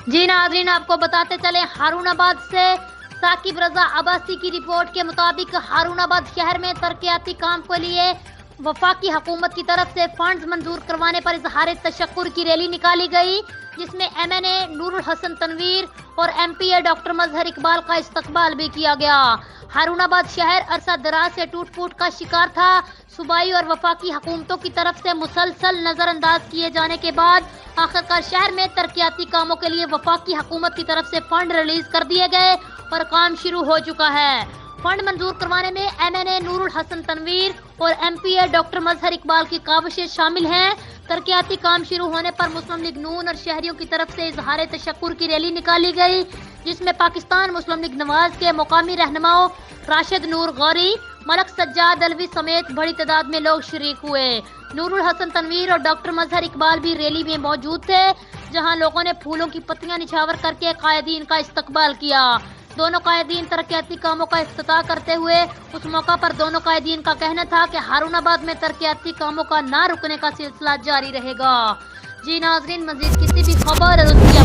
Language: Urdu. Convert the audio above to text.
جی ناظرین، آپ کو بتاتے چلیں ہارون آباد سے ثاقب رضا عباسی کی رپورٹ کے مطابق ہارون آباد شہر میں ترقیاتی کام کے لیے وفاقی حکومت کی طرف سے فنڈز منظور کروانے پر اظہار تشکر کی ریلی نکالی گئی، جس میں ایم این اے نور الحسن تنویر اور ایم پی اے ڈاکٹر مظہر اقبال کا استقبال بھی کیا گیا۔ ہارون آباد شہر عرصہ دراز سے ٹوٹ پھوٹ کا شکار تھا۔ صوبائی اور وفاقی حکومتوں کی طرف سے مسلسل نظر انداز کیے جانے کے بعد آخرکار شہر میں ترقیاتی کاموں کے لیے وفاقی حکومت کی طرف سے فنڈ ریلیز کر دیے گئے اور کام شروع ہو چکا ہے۔ فنڈ منظور کروانے میں ایم این اے نور الحسن تنویر اور ایم پی اے ڈاکٹر مظہر اقبال کی کاوشیں شامل ہیں۔ ترقیاتی کام شروع ہونے پر مسلم لیگ نون اور شہریوں کی طرف سے اظہار تشکر کی ریلی نکالی گئی، جس میں پاکستان مسلم لیگ نواز کے مقامی رہنماؤں راشد نور غوری، ملک سجاد علوی سمیت بڑی تعداد میں لوگ شریک ہوئے۔ نور الحسن تنویر اور ڈاکٹر مظہر اقبال بھی ریلی میں موجود تھے، جہاں لوگوں نے پھولوں کی پتیاں نچھاور کر کے قائدین کا استقبال کیا۔ دونوں قائدین ترقیاتی کاموں کا افتتاح کرتے ہوئے اس موقع پر دونوں قائدین کا کہنا تھا کہ ہارون آباد میں ترقیاتی کاموں کا نہ رکنے کا سلسلہ جاری رہے گا۔ جی ناظرین، مزید کسی بھی خبر اور اس کی